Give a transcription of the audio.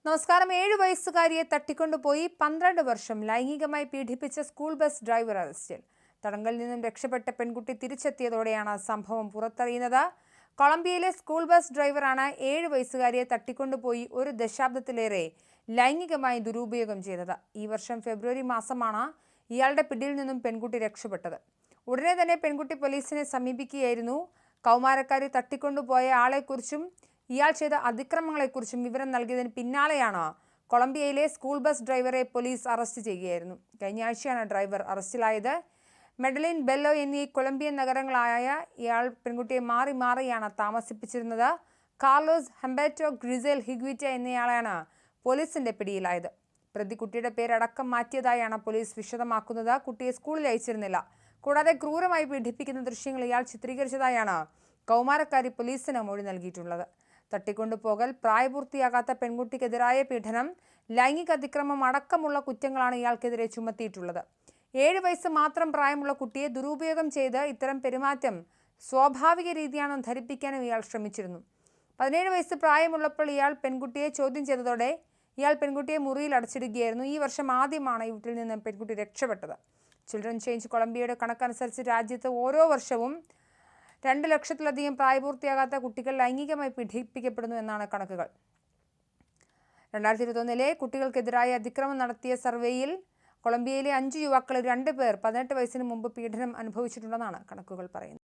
നമസ്കാരം. 7 വയസ്സുകാരിയെ തട്ടിക്കൊണ്ടുപോയി 12 വർഷം ലൈംഗികമായി പീഡിപ്പിച്ച സ്കൂൾ ബസ് ഡ്രൈവർ അറസ്റ്റിൽ. തടങ്കലിൽ നിന്നും രക്ഷപ്പെട്ട പെൺകുട്ടി തിരിച്ചെത്തിയതോടെയാണ് സംഭവം പുറത്തറിയുന്നത്. കൊളംബിയയിലെ സ്കൂൾ ബസ് ഡ്രൈവറാണ് 7 വയസ്സുകാരിയെ തട്ടിക്കൊണ്ടുപോയി 1 ദശാബ്ദത്തിലേറെ ലൈംഗികമായി ദുരുപയോഗം ചെയ്തത്. ഈ വർഷം ഫെബ്രുവരി മാസമാണ് ഇയാളുടെ പിടിയിൽ നിന്നും പെൺകുട്ടി രക്ഷപ്പെട്ടത്. ഉടനെ തന്നെ പെൺകുട്ടി പോലീസിനെ സമീപിക്കുകയായിരുന്നു. കൗമാരക്കാരി തട്ടിക്കൊണ്ടുപോയ ആളെക്കുറിച്ചും ഇയാൾ ചെയ്ത അതിക്രമങ്ങളെക്കുറിച്ചും വിവരം നൽകിയതിന് പിന്നാലെയാണ് കൊളംബിയയിലെ സ്കൂൾ ബസ് ഡ്രൈവറെ പോലീസ് അറസ്റ്റ് ചെയ്യുകയായിരുന്നു. കഴിഞ്ഞ ആഴ്ചയാണ് ഡ്രൈവർ അറസ്റ്റിലായത്. മെഡലിൻ, ബെല്ലോ എന്നീ കൊളംബിയൻ നഗരങ്ങളായ ഇയാൾ പെൺകുട്ടിയെ മാറി മാറിയാണ് താമസിപ്പിച്ചിരുന്നത്. കാർലോസ് ഹെംബർട്ടോ ഗ്രിസേൽ ഹിഗ്വിറ്റ എന്നയാളാണ് പോലീസിന്റെ പിടിയിലായത്. പ്രതി കുട്ടിയുടെ പേരടക്കം മാറ്റിയതായാണ് പോലീസ് വിശദമാക്കുന്നത്. കുട്ടിയെ സ്കൂളിൽ അയച്ചിരുന്നില്ല. കൂടാതെ ക്രൂരമായി പീഡിപ്പിക്കുന്ന ദൃശ്യങ്ങൾ ഇയാൾ ചിത്രീകരിച്ചതായാണ് കൗമാരക്കാരി പോലീസിന് മൊഴി നൽകിയിട്ടുള്ളത്. തട്ടിക്കൊണ്ടുപോകൽ, പ്രായപൂർത്തിയാകാത്ത പെൺകുട്ടിക്കെതിരായ പീഡനം, ലൈംഗിക അതിക്രമം അടക്കമുള്ള കുറ്റങ്ങളാണ് ഇയാൾക്കെതിരെ ചുമത്തിയിട്ടുള്ളത്. 7 വയസ്സ് മാത്രം പ്രായമുള്ള കുട്ടിയെ ദുരുപയോഗം ചെയ്ത് ഇത്തരം പെരുമാറ്റം സ്വാഭാവിക രീതിയാണെന്ന് ധരിപ്പിക്കാനും ഇയാൾ ശ്രമിച്ചിരുന്നു. 17 വയസ്സ് പ്രായമുള്ളപ്പോൾ ഇയാൾ പെൺകുട്ടിയെ ചോദ്യം ചെയ്തതോടെ ഇയാൾ പെൺകുട്ടിയെ മുറിയിൽ അടച്ചിടുകയായിരുന്നു. ഈ വർഷം ആദ്യമാണ് ഈ വീട്ടിൽ നിന്ന് പെൺകുട്ടി രക്ഷപ്പെട്ടത്. ചിൽഡ്രൻ ചേഞ്ച് കൊളംബിയയുടെ കണക്കനുസരിച്ച് രാജ്യത്ത് ഓരോ വർഷവും 2 ലക്ഷത്തിലധികം പ്രായപൂർത്തിയാകാത്ത കുട്ടികൾ ലൈംഗികമായി പീഡിപ്പിക്കപ്പെടുന്നു എന്നാണ് കണക്കുകൾ. 2021 കുട്ടികൾക്കെതിരായ അതിക്രമം നടത്തിയ സർവേയിൽ കൊളംബിയയിലെ 5 യുവാക്കളിൽ 2 പേർ 18 വയസ്സിന് മുമ്പ് പീഡനം അനുഭവിച്ചിട്ടുണ്ടെന്നാണ് കണക്കുകൾ പറയുന്നത്.